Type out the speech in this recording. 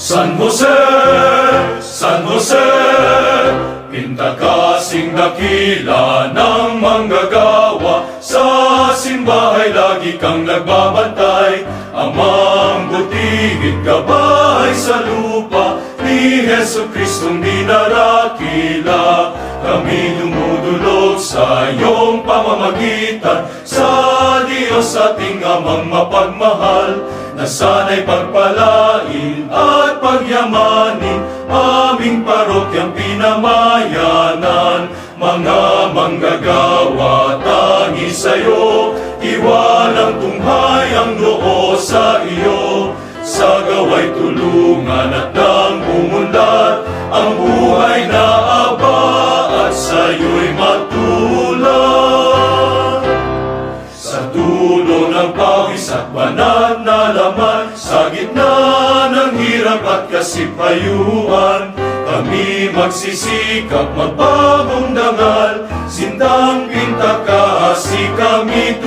San Jose, San Jose, pintakasing dakila ng manggagawa. Sa simbahay lagi kang nagbabantay, Amang butigid gabay sa lupa ni Hesu Kristong dinarakila. Kami dumudulog sa iyong pamamagitan, sa Diyos ating Amang mapagmahal, na sana'y pagpalain at pagyamanin aming parokyang pinamayanan. Mga manggagawa, tangi sa'yo, iwalang tunghay ang noo sa iyo. Sa gawa'y tulungan at nang umunlad ang buhay na aba, at sa'yo'y matulad. Sa dulo ng pawis at banal na laman, sa gitna ng hirap at kasipayuhan, kami magsisikap magbagong dangal. Sintang pintakasi kami